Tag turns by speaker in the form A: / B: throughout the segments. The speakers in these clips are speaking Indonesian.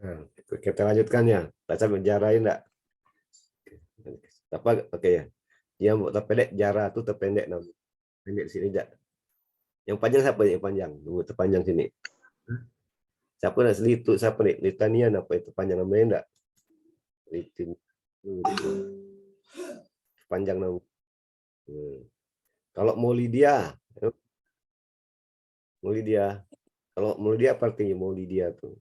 A: Nah, kita lanjutkan ya. Baca jara enggak? Apa oke ya. Dia mau terpendek jara itu terpendek namanya. Pendek sini enggak. Yang panjang siapa nih? Yang panjang. Tunggu terpanjang sini. Siapa nak selitu siapa nih? Litanian apa itu panjang namanya enggak? Litin. Panjang nama. Kalau Maulidia, Maulidia. Kalau Maulidia apa artinya Maulidia tuh?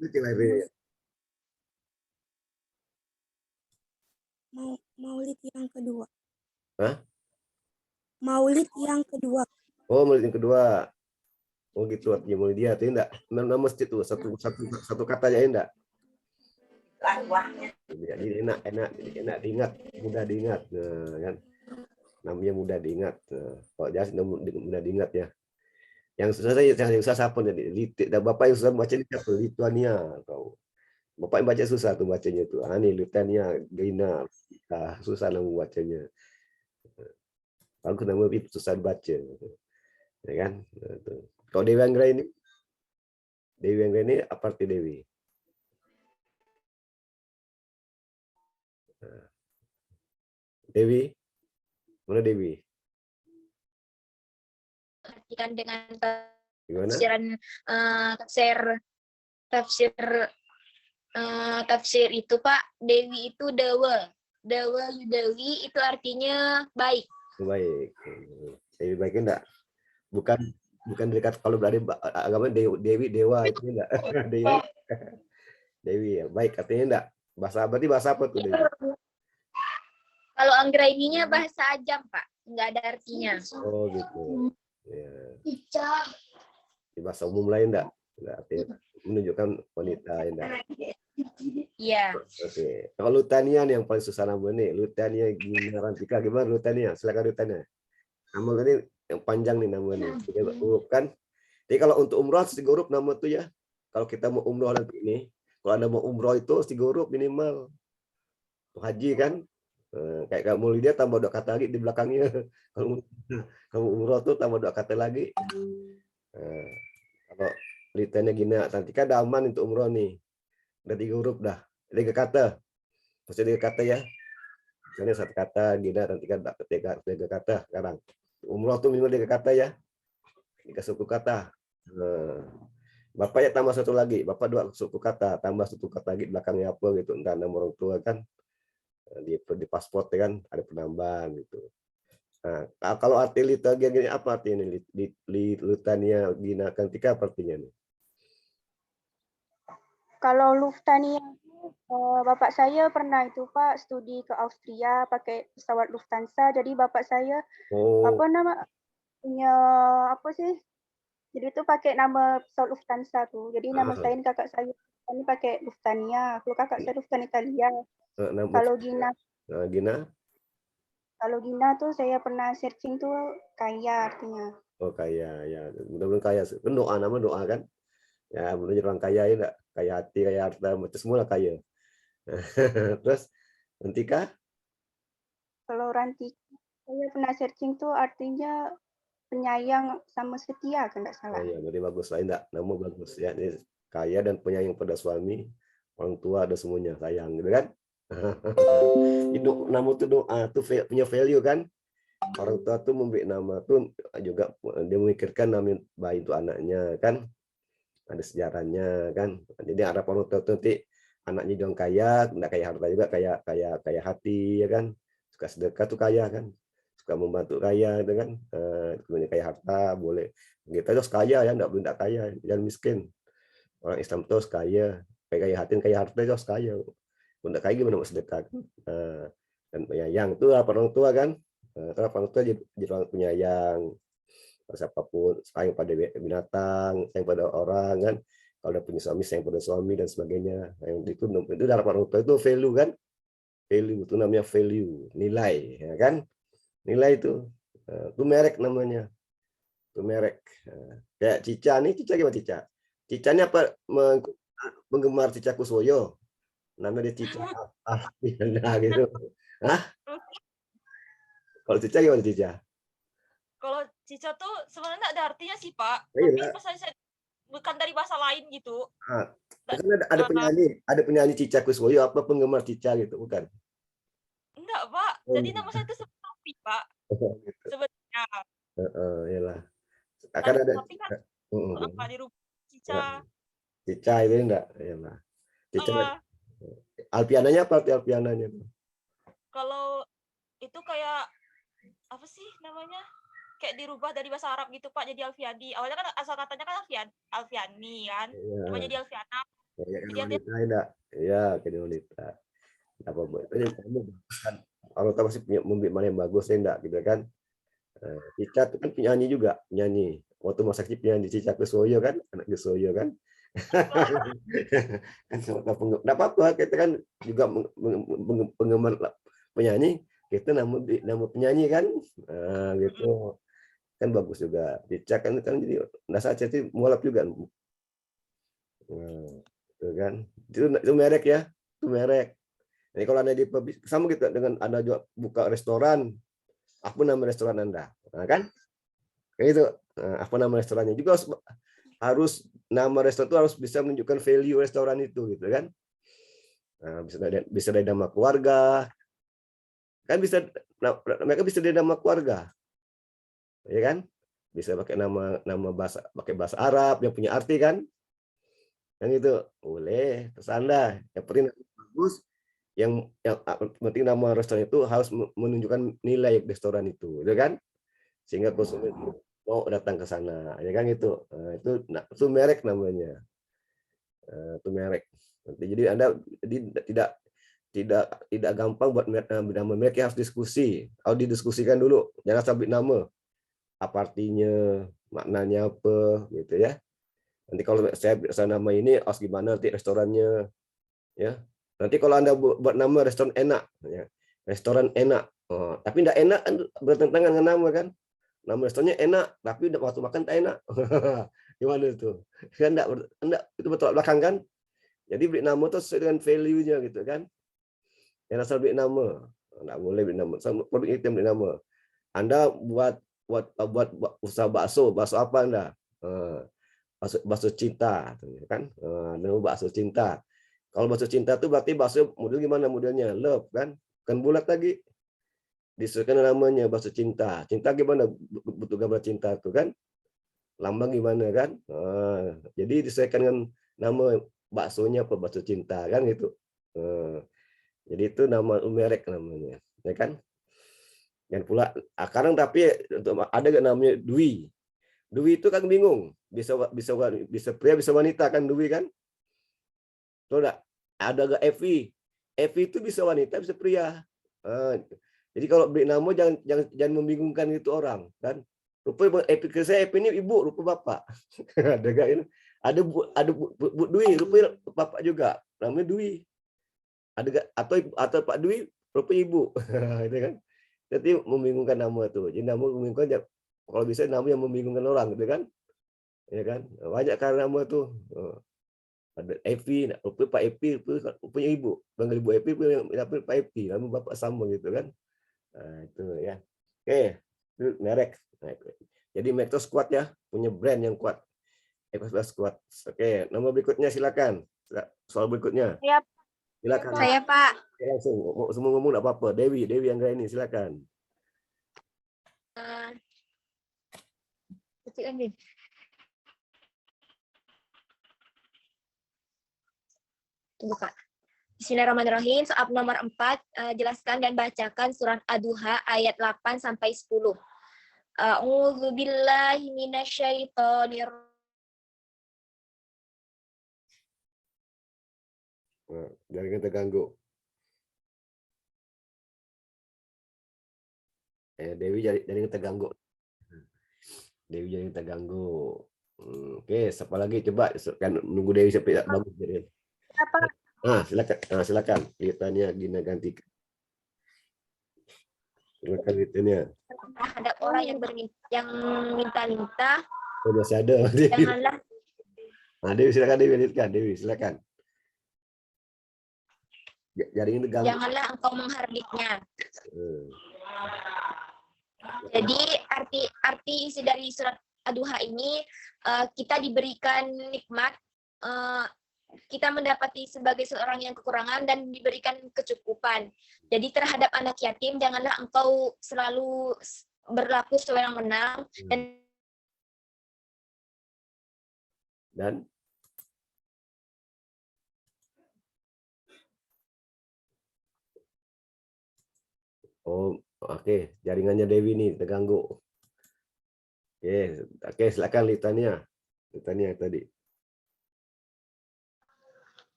A: Itu lahirnya.
B: Maulid yang kedua.
A: Hah?
B: Maulid yang kedua.
A: Oh, Maulid yang kedua. Oh gitu artinya Maulidia itu enggak. Nama masjid tuh satu katanya enggak. Jadi enak diingat, mudah diingat. Nah, kan? Namanya mudah diingat. Nah, kalau jelas mudah diingat ya. Yang susah saya yang susah siapa nih? Bapak yang susah baca ini siapa? Lituania kau. Bapak yang baca susah tuh bacanya tuh. Ah nih Lituania, Gina. Susah nama bacanya. Aku nama itu susah dibaca. Ya kan? Nah, tuh. Kalau Dewi Anggra ini? Dewi Anggra ini apa arti Dewi? Nah, Dewi? Mana Dewi?
C: Artikan dengan
A: Gimana?
C: tafsir tafsir itu Pak, Dewi itu Dewa. Dewa Dewi itu artinya baik.
A: Baik. Dewi baik enggak? Bukan dekat kalau berarti agama Dewi Dewa itu enggak. Dewi Dewi ya. Baik artinya enggak. Berarti bahasa apa tuh Dewi?
C: Kalau anggraininya bahasa Ajam Pak, enggak ada artinya.
A: Oh gitu. Ya. Di bahasa umum lain enggak? Enggak artinya menunjukkan wanita enggak.
C: Iya.
A: Oke. Kalau Lutania yang paling susah nama nih, Lutania Gina Rantika gimana Lutania? Silakan Lutania. Nama ini yang panjang nih namanya. Tiga huruf kan. Jadi kalau untuk umroh harus 3 huruf nama tuh ya. Kalau kita mau umroh nanti ini, kalau Anda mau umroh itu harus 3 huruf minimal. Untuk haji kan, kayak kamu dia tambah 2 kata lagi di belakangnya. Kalau kamu umroh tuh tambah 2 kata lagi. Kalau Litania Gina Rantika ada aman untuk umroh nih. Udah 3 huruf dah. 3 kata. Maksudnya 3 kata ya. Misalnya 1 kata, Gina Rantika 3 kata sekarang. Umroh tuh minimal 3 kata ya. 3 suku kata. Bapak ya tambah 1 lagi. Bapak 2 suku kata. Tambah 1 kata lagi belakangnya apa gitu. Entah nama orang tua kan. Di paspor kan ada penambahan gitu. Nah, kalau arti Litania gini apa artinya nih? Litania Gina Kantika apa artinya nih?
B: Kalau Lufthansa, bapak saya pernah itu Pak studi ke Austria pakai pesawat Lufthansa. Jadi bapak saya apa nama punya apa sih? Jadi itu pakai nama pesawat Lufthansa tuh. Jadi nama saya kakak saya ini pakai Lufthansa. Kalau kakak saya Lufthansa Italia. Kalau Gina
A: Gina?
B: Kalau Gina tuh saya pernah searching tuh kaya artinya.
A: Oh kaya ya. Mudah-mudahan kaya. Kan doa nama doa kan. Ya mudah-mudahan orang kaya ya enggak. Kaya hati, kaya harta, macam semua lah kaya. Terus Rantika?
B: Kalau Rantika saya pernah searching tuh artinya penyayang sama setia kan nggak salah.
A: Oh ya, berarti bagus lah enggak. Nama bagus ya. Ini kaya dan penyayang pada suami, orang tua ada semuanya sayang gitu kan. Hidup nama tuh doa tuh punya value kan. Orang tua tuh memberi nama tuh juga dia memikirkan nama baik untuk anaknya kan. Ada sejarahnya kan. Jadi harap orang tua tuh nanti anaknya dong kaya, enggak kaya harta juga kaya hati ya kan. Suka sedekah tuh kaya kan. Suka membantu kaya itu kan. Kaya harta boleh. Kita harus kaya ya, enggak kaya, jangan miskin. Orang Islam tuh harus kaya. Kaya hati, kaya harta itu harus kaya. Enggak kaya gimana mau sedekah. Dan penyayang itu orang tua kan. Karena orang tua jadi orang penyayang. Siapapun sayang pada binatang, sayang pada orang kan. Kalau udah punya suami sayang pada suami dan sebagainya. Yang itu dalam orang tua itu value kan. Value itu namanya value, nilai ya kan. Nilai itu merek namanya. Itu merek. Kayak Cica nih, Cica gimana Cica? Cica ini apa penggemar Cica Kusoyo? Namanya dia Cica. Gitu. Hah? Kalau Cica gimana Cica?
D: Kalau Cica tuh sebenarnya ada artinya sih Pak.
A: Iya.
D: Tapi pas saya bukan dari bahasa lain gitu.
A: Kan ada penyanyi Cica Kuswoyo apa penggemar Cica gitu, bukan?
D: Enggak, Pak.
A: Oh,
D: Jadi nama saya itu Sophie, Pak.
A: gitu.
D: Sebenarnya.
A: Iyalah. Akan ada
D: Tapi kan apa di rumah Cica.
A: Cica itu enggak? Iyalah. Cica.
D: Uh,
A: Alpiananya apa arti Alpiananya?
D: Kalau itu kayak apa sih namanya? Kayak dirubah dari bahasa Arab gitu, Pak, jadi Alfiadi. Awalnya kan asal katanya kan Alfiani kan. Cuma jadi Alfiana.
A: Ya,
D: Jadi
A: wanita enggak? Iya, jadi wanita. Apa ini kamu kan kalau tahu sih punya mana yang bagus ya enggak gitu kan. Cica itu kan penyanyi juga, penyanyi. Waktu masa kecil penyanyi Cica Kuswoyo kan, anak Kuswoyo kan. Kan enggak apa-apa, kita kan juga penggemar penyanyi, kita nama penyanyi kan. Gitu. Kan bagus juga. Cica kan jadi dasar jadi mualaf juga. Itu kan. Itu merek ya. Itu merek. Jadi kalau Anda di sama gitu dengan Anda juga buka restoran, apa nama restoran Anda? Nah, kan? Kayak itu. Apa nama restorannya juga harus nama restoran itu harus bisa menunjukkan value restoran itu gitu kan. Nah, bisa dari nama keluarga. Kan mereka bisa dari nama keluarga. Ya kan? Bisa pakai pakai bahasa Arab yang punya arti kan? Yang itu boleh terus Anda yang penting bagus, yang penting nama restoran itu harus menunjukkan nilai restoran itu, ya kan? Sehingga konsumen mau datang ke sana, ya kan itu. Itu merek namanya. Itu merek. Jadi Anda tidak gampang buat nama merek, harus diskusi. Harus didiskusikan dulu. Jangan sampai nama. Apa artinya, maknanya apa gitu ya. Nanti kalau saya nama ini harus gimana nanti restorannya ya. Nanti kalau Anda buat nama restoran enak ya. Restoran enak. Tapi enggak enak kan bertentangan dengan nama kan. Nama restorannya enak tapi waktu makan tak enak. Gimana itu? Kan enggak itu betul belakang kan? Jadi beri nama itu sesuai dengan value-nya gitu kan. Yang asal beri nama. Enggak boleh beri nama. Sama produk itu beri nama. Anda buat usaha bakso apa Anda? Bakso cinta kan, nama bakso cinta. Kalau bakso cinta itu berarti bakso model gimana modelnya? Love kan bulat lagi. Disesuaikan namanya bakso cinta. Cinta gimana bentuk gambar cinta itu kan? Lambang gimana kan? Jadi disesuaikan dengan nama baksonya apa bakso cinta kan gitu. Jadi itu nama merek namanya, ya kan? Dan pula sekarang tapi ada gak namanya Dwi. Dwi itu kan bingung, bisa pria bisa wanita kan Dwi kan? Tuh ada gak Evi? Evi itu bisa wanita bisa pria. Jadi kalau beri nama jangan membingungkan itu orang kan. Rupanya Evi saya Evi ini ibu, rupa bapak. Ada gak ini? Ada Bu Dwi, rupanya bapak juga. Namanya Dwi. Ada gak atau Pak Dwi, rupanya ibu. Itu kan. Jadi membingungkan nama tuh. Jadi nama membingungkan kalau bisa nama yang membingungkan orang gitu kan. Ya kan? Banyak karena nama tuh. Ada Evi, Pak Evi punya ibu. Panggil Ibu Evi punya Pak Evi, nama bapak sama gitu kan. Nah, itu ya. Oke, itu merek. Nah, itu. Jadi Metro kuat ya, punya brand yang kuat. Ekospas kuat. Oke, nomor berikutnya silakan. Soal berikutnya.
B: Siap.
A: Silakan.
C: Saya, Pak.
A: Langsung semua ngomong enggak apa-apa. Dewi Anggraini silakan.
C: Tunggu, Pak. Bismillahirrahmanirrahim. Soal nomor 4, jelaskan dan bacakan surat Ad-Duha ayat 8 sampai 10. A'udzubillahi minasyaitonir.
A: Jangan terganggu. Dewi jadi terganggu. Dewi jadi terganggu. Oke, siapa lagi coba kan nunggu Dewi sampai bagus jadi.
B: Apa?
A: Silakan. Lihatannya Gina ganti. Silakan lihatannya.
C: Ada orang yang minta-minta.
A: Oh, masih ada.
C: Janganlah.
A: Dewi silakan Dewi silakan. Jaring terganggu.
C: Janganlah engkau menghardiknya. Jadi arti isi dari surat Ad-Duha ini kita diberikan nikmat kita mendapati sebagai seorang yang kekurangan dan diberikan kecukupan. Jadi terhadap anak yatim, janganlah engkau selalu berlaku sewenang-wenang
A: dan oke, jaringannya Dewi nih terganggu. Oke, silakan Litania tadi.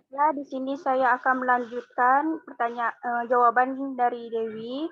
B: Ya, di sini saya akan melanjutkan jawaban dari Dewi.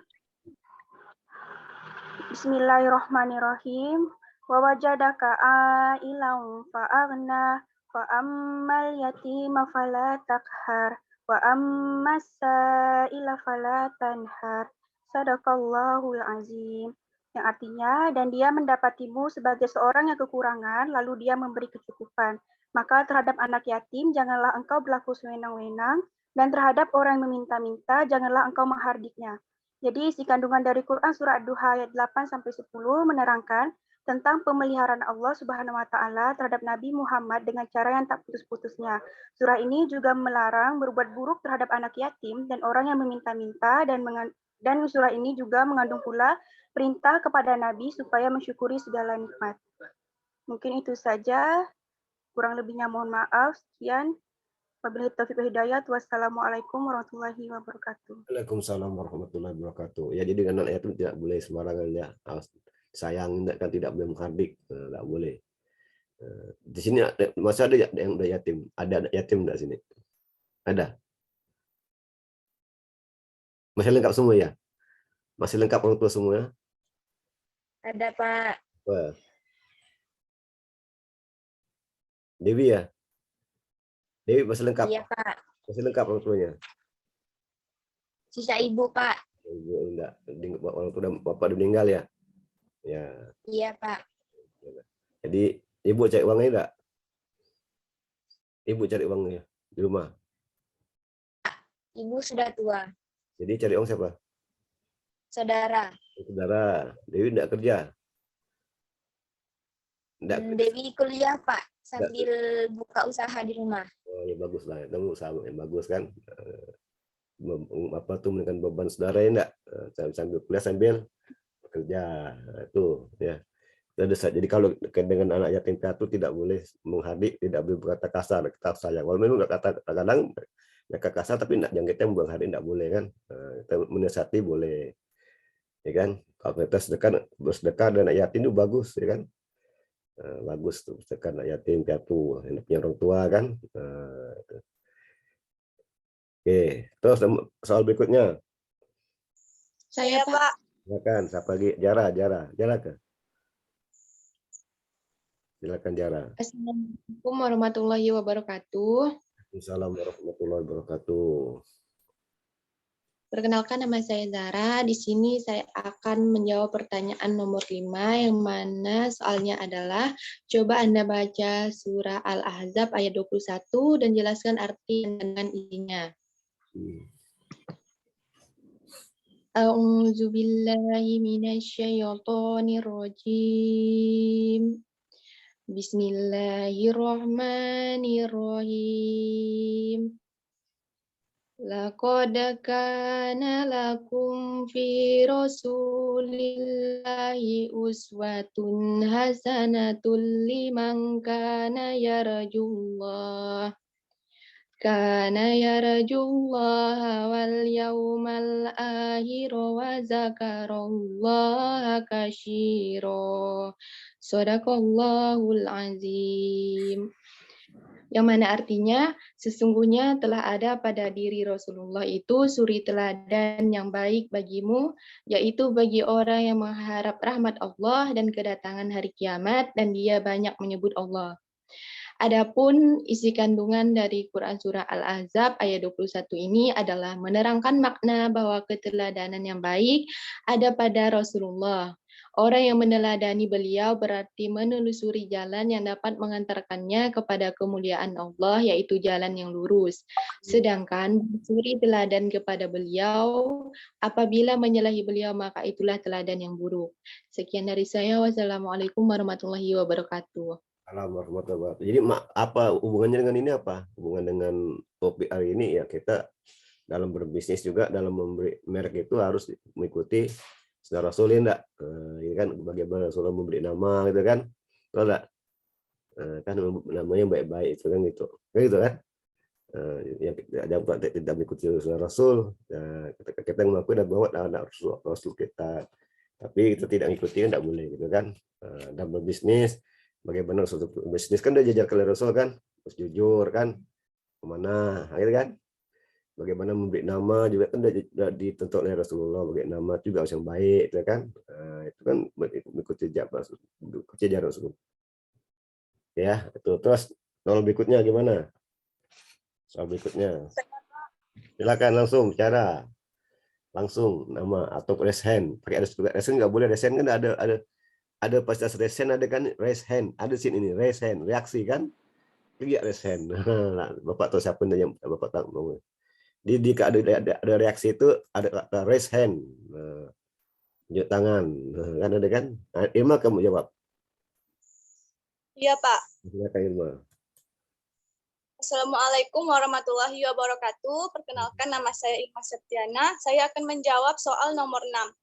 B: Bismillahirrahmanirrahim. Wa wajadaka ailan fa'aghna wa ammal yatima fala taqhar wa ammas sa'ila fala tanhar. Sadaqallahul azim. Yang artinya, dan dia mendapatimu sebagai seorang yang kekurangan, lalu dia memberi kecukupan. Maka terhadap anak yatim, janganlah engkau berlaku sewenang-wenang, dan terhadap orang yang meminta-minta, janganlah engkau menghardiknya. Jadi isi kandungan dari Quran surah Ad-Duha ayat 8-10 menerangkan tentang pemeliharaan Allah Subhanahu wa taala terhadap Nabi Muhammad dengan cara yang tak putus-putusnya. Surah ini juga melarang berbuat buruk terhadap anak yatim dan orang yang meminta-minta, dan surah ini juga mengandung pula perintah kepada Nabi supaya mensyukuri segala nikmat. Mungkin itu saja. Kurang lebihnya mohon maaf. Sekian. Wabillahi taufiq wal hidayah. Wassalamualaikum warahmatullahi wabarakatuh.
A: Waalaikumsalam warahmatullahi wabarakatuh. Ya, jadi anak yatim tidak boleh sembarangan ya. Sayang kan tidak boleh menghardik, tidak boleh. Di sini masih ada yang yatim. Ada yatim enggak sini? Ada. Masih lengkap semua ya? Masih lengkap orang tua semua?
C: Ada, Pak.
A: Wah. Dewi ya? Dewi masih lengkap?
C: Iya, Pak.
A: Masih lengkap orang tuanya?
C: Sisa ibu, Pak.
A: Ibu enggak, orang tua bapak udah meninggal ya? Ya.
C: Iya, Pak.
A: Jadi ibu cari uangnya enggak? Ibu cari uangnya di rumah?
C: Ibu sudah tua.
A: Jadi cari uang siapa?
C: Saudara.
A: Saudara. Dewi enggak kerja?
C: Dewi kuliah, Pak, sambil buka usaha di rumah.
A: Oh, ya bagus lah. Kamu usaha yang bagus kan? Apa tuh menekan beban saudara ya enggak? Sambil kuliah sambil bekerja. Itu ya. Jadi kalau dengan anak yatim piatu tidak boleh menghardik, tidak boleh berkata kasar, tetap sayang. Walaupun memang kadang mereka kasar, tapi jangan kita menghardik tidak boleh kan? Kita menasihati boleh, ya kan? Kalau kita bersedekah dan anak yatim itu bagus, ya kan? Bagus tuh bersedekah anak yatim piatu, yang punya orang tua kan? Oke, terus soal berikutnya.
E: Saya, Pak.
A: Silakan, siapa lagi? Jara ke? Silakan Jara.
E: Assalamualaikum warahmatullahi wabarakatuh.
A: Assalamualaikum warahmatullahi wabarakatuh.
E: Perkenalkan, nama saya Zara. Di sini saya akan menjawab pertanyaan nomor 5 yang mana soalnya adalah coba Anda baca surah Al-Ahzab ayat 21 dan jelaskan arti dengan isinya. A'udzu billahi minasyaitonir rajim. Bismillahirrahmanirrahim. Laqad kana lakum fi rasulillahi uswatun hasanatul liman kana yarjullah wal yawmal akhir wa zakarallaha katsira. Shadaqallahul azim. Yang mana artinya, sesungguhnya telah ada pada diri Rasulullah itu suri teladan yang baik bagimu, yaitu bagi orang yang mengharap rahmat Allah dan kedatangan hari kiamat, dan dia banyak menyebut Allah. Adapun isi kandungan dari Quran Surah Al-Ahzab ayat 21 ini adalah menerangkan makna bahwa keteladanan yang baik ada pada Rasulullah. Orang yang meneladani beliau berarti menelusuri jalan yang dapat mengantarkannya kepada kemuliaan Allah, yaitu jalan yang lurus. Sedangkan suri teladan kepada beliau, apabila menyalahi beliau maka itulah teladan yang buruk. Sekian dari saya. Wassalamualaikum warahmatullahi wabarakatuh.
A: Warahmatullahi wabarakatuh. Jadi apa hubungannya dengan ini apa? Hubungan dengan topik hari ini ya kita dalam berbisnis juga dalam memberi merek itu harus mengikuti sunnah Rasul enggak? Ini kan bagaimana Rasulullah memberi nama gitu kan? Betul enggak? Kan namanya baik-baik itu kan gitu. Kayak gitu kan? Yang tidak mengikuti sunnah Rasul, kita mengakui dan bawa anak Rasul kita. Tapi kita tidak mengikuti kan tidak boleh gitu kan? Dalam berbisnis bagaimana Rasul bisnis kan udah diajarkan oleh Rasul kan, harus jujur kan, kemana, gitu kan. Bagaimana memberi nama juga kan udah ditentukan oleh Rasulullah, bagi nama juga harus yang baik, gitu kan. Itu kan mengikuti ajaran Rasul. Ya, itu terus soal berikutnya gimana? Soal berikutnya, silakan langsung bicara, langsung nama atau raise hand. Pakai raise hand nggak boleh, raise hand kan ada pas raise hand ada kan raise hand, ada sini ini raise hand, reaksi kan, lihat raise hand. Nah, Bapak tahu siapa yang Bapak tahu. Di ada reaksi itu ada kata raise hand, tunjuk tangan, kan ada kan. Nah, Irma kamu jawab.
F: Iya Pak.
A: Silakan Irma.
F: Assalamualaikum warahmatullahi wabarakatuh. Perkenalkan nama saya Irma Septiana. Saya akan menjawab soal nomor 6.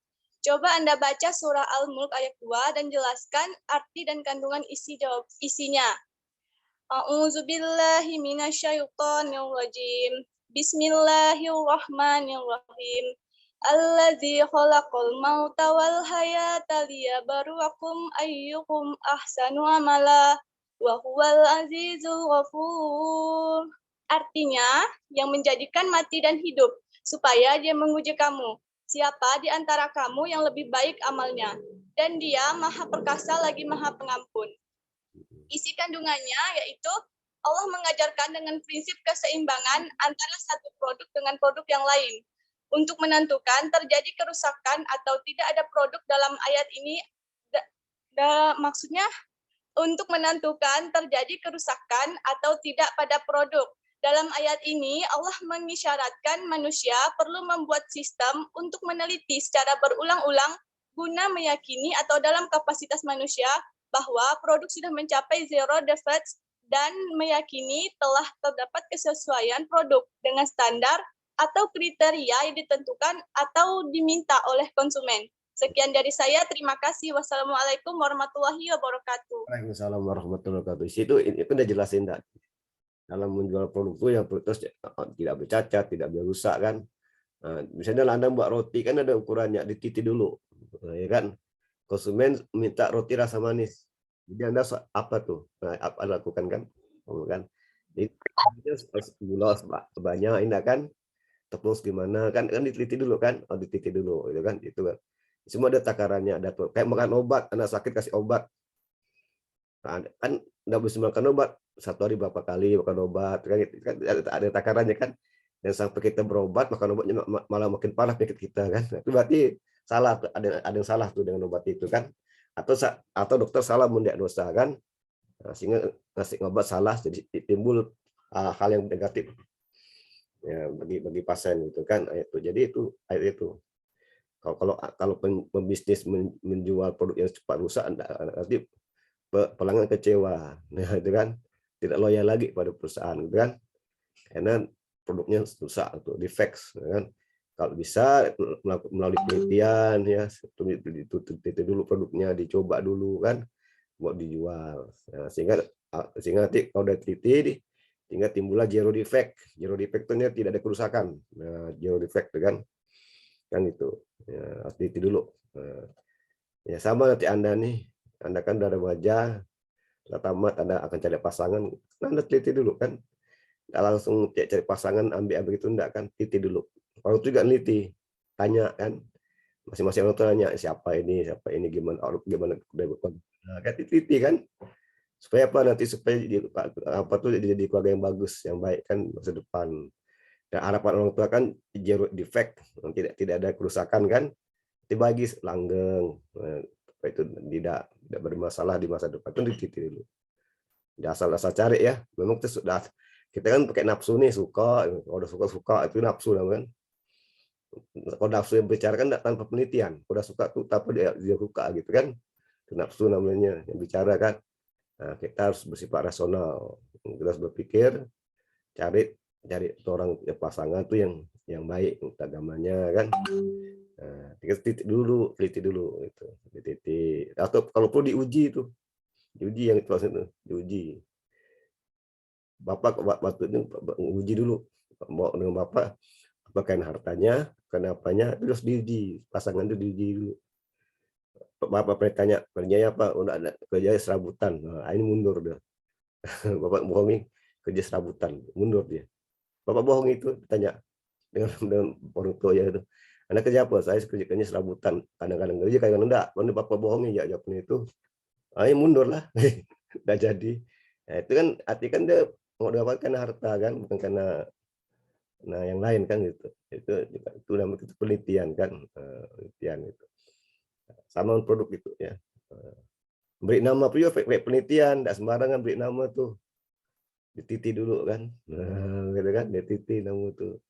F: Coba Anda baca surah Al-Mulk ayat 2 dan jelaskan arti dan kandungan isinya. A'udzubillahi minasyaitonirrajim. Bismillahirrahmanirrahim. Allazi khalaqal mauta wal hayata liyabluwakum ayyukum ahsanu amala wa huwal azizul ghafur. Artinya, yang menjadikan mati dan hidup supaya dia menguji kamu. Siapa di antara kamu yang lebih baik amalnya? Dan dia Maha Perkasa lagi Maha Pengampun. Isi kandungannya yaitu Allah mengajarkan dengan prinsip keseimbangan antara satu produk dengan produk yang lain. Untuk menentukan terjadi kerusakan atau tidak ada produk dalam ayat ini, maksudnya untuk menentukan terjadi kerusakan atau tidak pada produk. Dalam ayat ini, Allah mengisyaratkan manusia perlu membuat sistem untuk meneliti secara berulang-ulang guna meyakini atau dalam kapasitas manusia bahwa produk sudah mencapai zero defects dan meyakini telah terdapat kesesuaian produk dengan standar atau kriteria yang ditentukan atau diminta oleh konsumen. Sekian dari saya, terima kasih. Wassalamualaikum warahmatullahi wabarakatuh.
A: Waalaikumsalam warahmatullahi wabarakatuh. Itu udah jelasin enggak? Dalam menjual produk itu yang terus tidak bercacat, tidak berusak kan. Nah, misalnya Anda buat roti kan ada ukurannya, dititi dulu, ya kan. Konsumen minta roti rasa manis, jadi Anda apa tuh? Nah, apa lakukan kan? Jadi gula banyak, ini kan. Tepung gimana kan diteliti dulu kan, dititi dulu, itu kan, itu kan. Semua ada takarannya, ada tuh. Kayak makan obat, anak sakit kasih obat. Nah, kan nggak bisa makan obat 1 hari berapa kali makan obat kan, ada takarannya kan, dan sampai kita berobat makan obatnya malah makin parah penyakit kita kan, itu berarti salah, ada yang salah tuh dengan obat itu kan, atau dokter salah mendiagnosa kan, sehingga ngasih obat salah, jadi timbul hal yang negatif ya bagi pasien gitu kan. Jadi itu kalau pembisnis menjual produk yang cepat rusak nanti pelanggan kecewa, nah itu kan tidak loyal lagi pada perusahaan, gitu kan, karena produknya rusak atau defects, kan. Kalau bisa melalui penelitian ya, itu dulu produknya, dicoba dulu kan, buat dijual, nah, sehingga nanti kalau udah teliti, tinggal timbullah zero defect. Zero defect itu tidak ada kerusakan, nah zero defect kan itu ya, harus teliti dulu. Nah, ya sama nanti Anda kan udah ada wajah, setelah tamat Anda akan cari pasangan, Anda teliti dulu kan, nggak langsung cari pasangan ambil itu enggak kan, teliti dulu. Orang itu juga neliti, tanya kan, masing-masing orang tanya siapa ini gimana kan, teliti kan, supaya apa nanti, supaya jadi keluarga yang bagus, yang baik kan masa depan. Dan harapan orang tua kan zero defect, tidak ada kerusakan kan, dibagi langgeng, itu tidak bermasalah di masa depan, itu dititi dulu. Asal cari ya, memang kita kan pakai nafsu nih, suka, kalau udah suka itu nafsu kan. Kalau nafsu yang bicara kan tanpa penelitian, kalau udah suka tuh tanpa dia suka gitu kan, itu nafsu namanya yang bicara kan. Nah, kita harus bersifat rasional. Kita harus berpikir, cari orang pasangan tuh yang baik untuk agamanya kan. Nah, kita teliti dulu itu. Atau kalau perlu diuji itu. Diuji yang itu maksudnya, diuji. Bapak waktu itu uji dulu bawa dengan bapak apakah hartanya, kenapanya, terus diuji, pasangan itu diuji dulu. Bapak bertanya kerjanya apa, udah ada kerjanya serabutan, nah, ini mundur dia. Bapak bohongi kerja serabutan, mundur dia. Bapak bohong itu ditanya dengan orang tua ya itu, anak kerja apa, saya kerjanya serabutan, kadang-kadang kerja kadang-kadang enggak, mana bapak bohongi ya jawabnya itu, ayo mundur lah. Nggak jadi. Nah, itu kan arti kan dia mau dapatkan harta kan, bukan karena yang lain kan gitu. Itu namanya penelitian kan, penelitian itu. Sama produk itu ya. Beri nama juga penelitian, tidak sembarangan beri nama tuh. Dititi dulu kan. Nah, gitu kan, dititi nama tuh.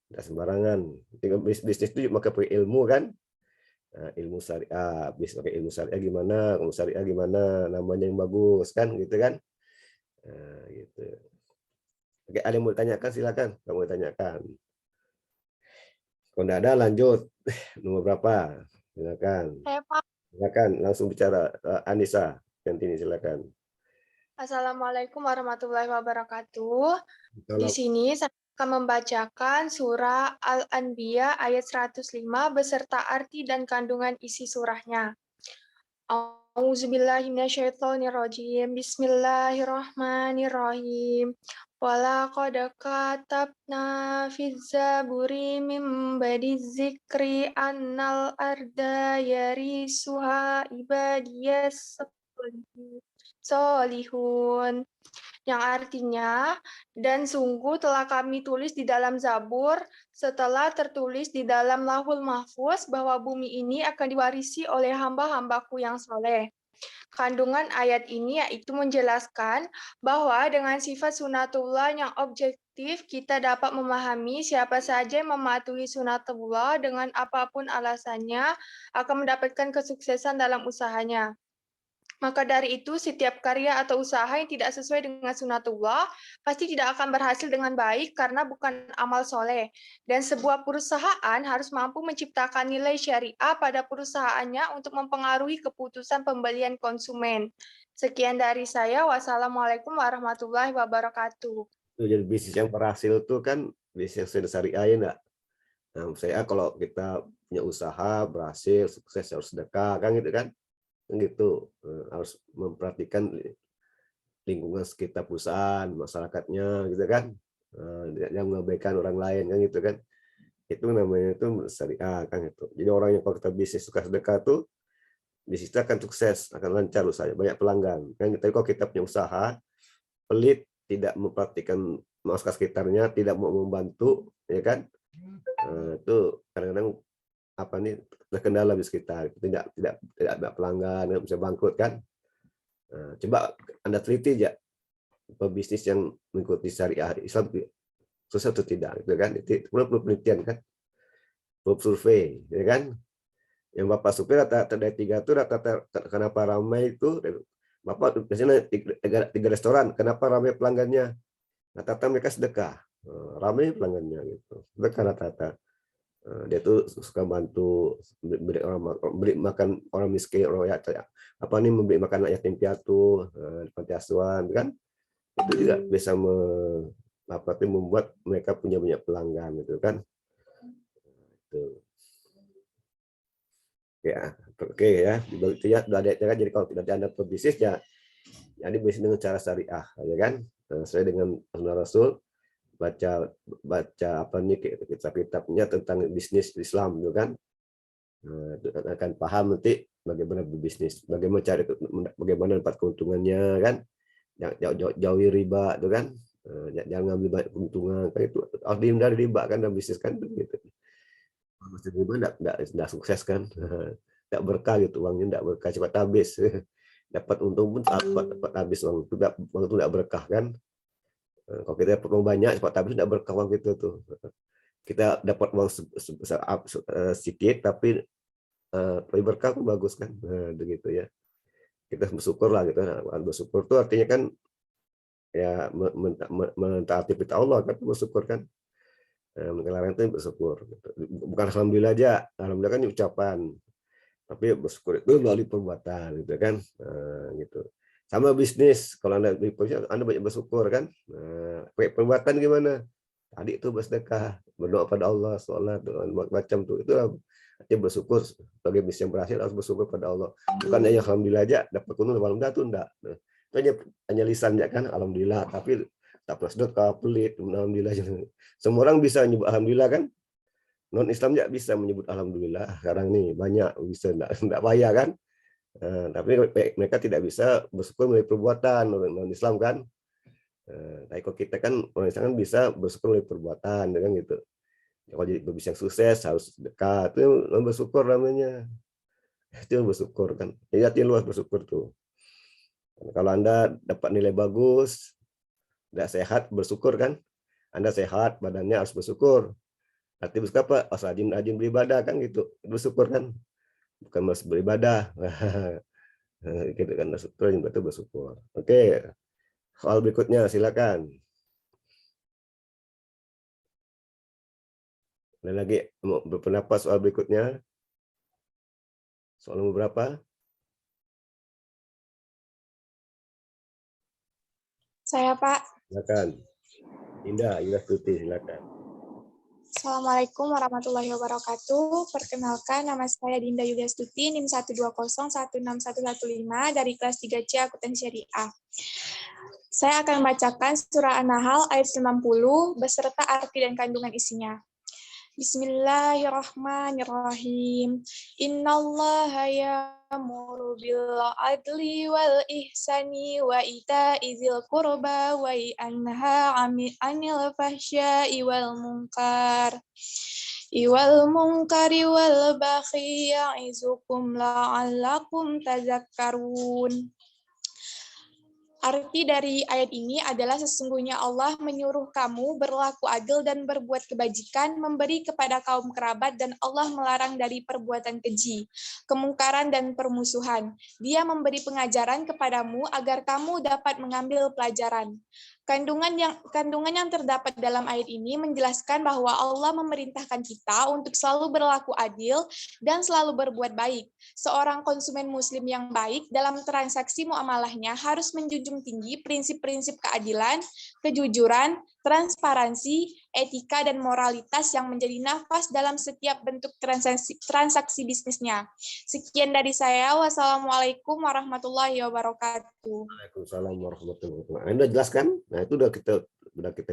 A: Tidak sembarangan. Tinggal bisnis itu maka pakai ilmu kan. Nah, ilmu syariah, bisnis pakai ilmu syariah gimana, ilmu syariah gimana, namanya yang bagus kan gitu kan. Nah, gitu. Oke, ada yang mau ditanyakan silakan, kamu tanyakan. Kalau tidak ada lanjut. Nomor berapa? Silakan.
F: Saya Pak.
A: Silakan langsung bicara. Anissa, Gantini silakan.
E: Assalamualaikum warahmatullahi wabarakatuh. Di
A: Kalau
E: sini saya akan membacakan surah Al-Anbiya ayat 105 beserta arti dan kandungan isi surahnya. A'udzubillahi minasyaitonirrajim. Bismillahirrahmanirrahim. Walaqad katabna fiz zaburi min ba'di dzikri annal arda yarisuha ibadiyas solihun, yang artinya, dan sungguh telah kami tulis di dalam Zabur setelah tertulis di dalam Lauhul Mahfuz bahwa bumi ini akan diwarisi oleh hamba-hambaku yang soleh. Kandungan ayat ini yaitu menjelaskan bahwa dengan sifat sunatullah yang objektif kita dapat memahami siapa saja yang mematuhi sunatullah dengan apapun alasannya akan mendapatkan kesuksesan dalam usahanya. Maka dari itu, setiap karya atau usaha yang tidak sesuai dengan sunatullah pasti tidak akan berhasil dengan baik karena bukan amal soleh. Dan sebuah perusahaan harus mampu menciptakan nilai syariah pada perusahaannya untuk mempengaruhi keputusan pembelian konsumen. Sekian dari saya. Wassalamualaikum warahmatullahi wabarakatuh.
A: jadi bisnis yang berhasil tuh kan bisnis yang syariah ya enggak? Nah, saya kalau kita punya usaha berhasil, sukses harus sedekah kan gitu kan? Gitu, harus memperhatikan lingkungan sekitar perusahaan, masyarakatnya gitu kan, yang mengabaikan orang lain kan gitu kan, itu namanya itu syariah kan itu. Jadi orang yang kalau kita bisnis suka sedekah tuh bisnis kita akan sukses, akan lancar usaha, banyak pelanggan kan. Tapi kalau kita punya usaha pelit, tidak memperhatikan masyarakat sekitarnya, tidak mau membantu ya kan, itu kadang-kadang apa nih terkendala di sekitar, tidak ada pelanggan, nggak bisa bangkrut kan. Nah, coba Anda teliti aja pebisnis yang mengikuti syariah Islam sukses atau tidak gitu kan. Itu perlu penelitian kan, perlu survei ya kan. Yang Bapak survei rata-rata dari 3 itu rata-rata kenapa ramai itu Bapak biasanya 3 restoran, kenapa ramai pelanggannya, rata-rata mereka sedekah, ramai pelanggannya gitu, sedekah rata-rata. Dia tuh suka bantu beri makan orang miskin, orang apa nih, memberi makan yatim piatu di panti asuhan kan, itu juga bisa membuat mereka punya banyak pelanggan gitu kan. Itu ya, oke ya, itu ya sudah ada kan. Jadi kalau tidak ada pebisnis ya, jadi bisnis dengan cara syariah ya kan, sesuai dengan sunnah Rasul. baca apa nih kitab-kitabnya tentang bisnis Islam gitu kan, akan paham nanti bagaimana berbisnis, bagaimana dapat keuntungannya kan, jauhi riba itu kan, jangan ambil banyak keuntungan kan, itu harus dihindari riba kan dalam bisnis kan gitu. Masih riba enggak sukses kan, enggak berkah gitu, uangnya enggak berkah, cepat habis. Dapat untung pun cepat habis, uang itu enggak berkah kan. Kalau kita dapat uang banyak cepat habis, tidak berkah uang gitu tuh. Kita dapat uang sedikit tapi lebih berkah pun bagus kan, begitu ya. kita bersyukur lah gitu. Nah, bersyukur itu artinya kan ya mentaati perintah Allah kan, bersyukur kan. Melarang itu bersyukur. Gitu. Bukan alhamdulillah aja, alhamdulillah kan ucapan, tapi bersyukur itu melalui perbuatan, gitu kan. Gitu. Sama bisnis, kalau Anda banyak bersyukur kan. Perbuatan gimana? Tadi itu bersedekah, berdoa pada Allah, sholat, macam tuh. Itu artinya bersyukur. Sebagai bisnis yang berhasil harus bersyukur pada Allah. Bukan hanya alhamdulillah aja, dapat kunung alhamdulillah itu enggak. Itu hanya lisannya kan, alhamdulillah, tapi tak bersedekah, pelit, alhamdulillah. Semua orang bisa menyebut alhamdulillah kan? Non Islam ya bisa menyebut alhamdulillah. Sekarang nih banyak bisa enggak payah kan? Tapi mereka tidak bisa bersyukur melalui perbuatan non Islam kan? Tapi kalau kita kan orang Islam kan bisa bersyukur melalui perbuatan kan gitu. Kalau jadi bisnis yang sukses harus dekat, itu bersyukur namanya. Itu bersyukur kan. Jadi luas bersyukur tuh. Kalau Anda dapat nilai bagus, tidak sehat, bersyukur kan? Anda sehat, badannya harus bersyukur. Arti bersyukur apa? Harus rajin beribadah kan gitu. Bersyukur kan? Bukan harus beribadah. Gitu kan, bersyukur. Oke. Soal berikutnya silakan. Ada lagi mau berpendapat soal berikutnya? Soal nomor berapa?
G: Saya, Pak.
A: Silakan. Indah Stuti, silakan.
G: Assalamualaikum warahmatullahi wabarakatuh. Perkenalkan, nama saya Dinda Yulia Stuti, NIM 120161115 dari kelas 3C Akuntansi Syariah. Saya akan membacakan surah An-Nahl ayat 90 beserta arti dan kandungan isinya. Bismillahirrahmanirrahim. Innallaha ya'muru bil adli wal ihsani wa ita'i dzil qurba wa yanha 'anil fahsya'i wal munkari wal baghi ya'izukum la'allakum tazakkarun. Arti dari ayat ini adalah sesungguhnya Allah menyuruh kamu berlaku adil dan berbuat kebajikan, memberi kepada kaum kerabat, dan Allah melarang dari perbuatan keji, kemungkaran, dan permusuhan. Dia memberi pengajaran kepadamu agar kamu dapat mengambil pelajaran. Kandungan yang terdapat dalam ayat ini menjelaskan bahwa Allah memerintahkan kita untuk selalu berlaku adil dan selalu berbuat baik. Seorang konsumen muslim yang baik dalam transaksi muamalahnya harus menjunjung tinggi prinsip-prinsip keadilan, kejujuran, transparansi, etika, dan moralitas yang menjadi nafas dalam setiap bentuk transaksi bisnisnya. Sekian dari saya. Wassalamualaikum warahmatullahi wabarakatuh.
A: Waalaikumsalam warahmatullahi wabarakatuh. Anda jelaskan? Nah, itu udah kita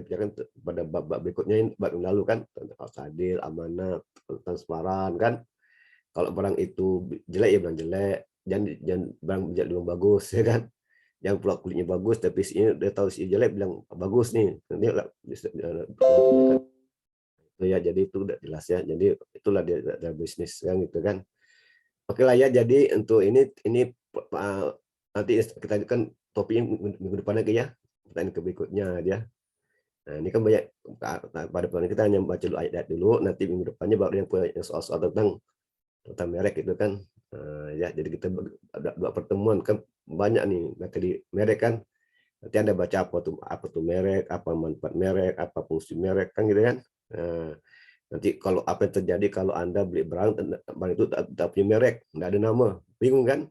A: bicarakan pada bab berikutnya, bab yang lalu kan, tentang adil, amanah, transparan kan. Kalau barang itu jelek ya bilang jelek, jangan barang bilang bagus ya kan. Yang pula kulitnya bagus tapi isinya dia tahu si jelek bilang bagus nih. Dia itu ya, jadi itu udah jelas ya. Jadi itulah dia bisnis kan gitu kan. Oke lah ya, jadi untuk ini nanti kita kan topiknya minggu depan lagi ya. Pertanyaan berikutnya ya. Nah, ini kan banyak pada pertanyaan kita hanya baca dulu ayat dulu, nanti minggu depannya baru yang punya soal-soal tentang merek itu kan. Ya, jadi kita ada 2 pertemuan kan banyak nih materi merek kan. Nanti Anda baca apa tuh merek, apa manfaat merek, apa fungsi merek kan gitu kan. Nanti kalau apa yang terjadi kalau Anda beli barang itu tak punya merek, enggak ada nama, bingung kan?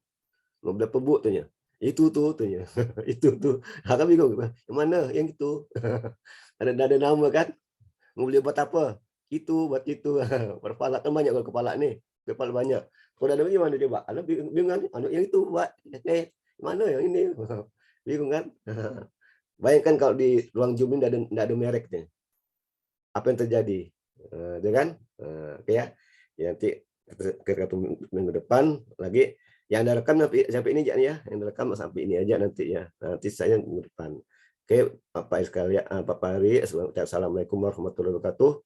A: Mau beli pebuk tuhnya. Itu tuhnya. Itu tuh. Kan bingung. Yang mana? Yang itu. ada nama kan? Mau beli buat apa? Itu buat itu. Kepala kan banyak kalau kepala nih. Kepala banyak. Kalau ada gimana coba? Anda bingung kan? Yang itu buat mana yang ini? Bingung kan? Bayangkan kalau di ruang Zoom ini enggak ada mereknya. Apa yang terjadi? Ya kan? Oke ya. Ya nanti kita minggu depan lagi. Yang Anda rekam sampai ini aja ya. Yang direkam sampai ini aja nanti ya. Nanti saya minggu depan. Oke, Bapak sekalian, Bapak Ari, assalamualaikum warahmatullahi wabarakatuh.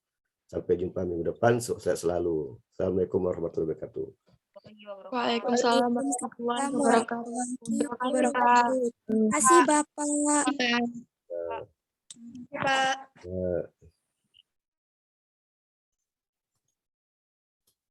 A: Sampai jumpa minggu depan. Sukses selalu. Assalamualaikum warahmatullahi wabarakatuh.
G: Waalaikumsalam warahmatullahi wabarakatuh.
H: Terima kasih Bapak.
G: Pak.
A: Ya.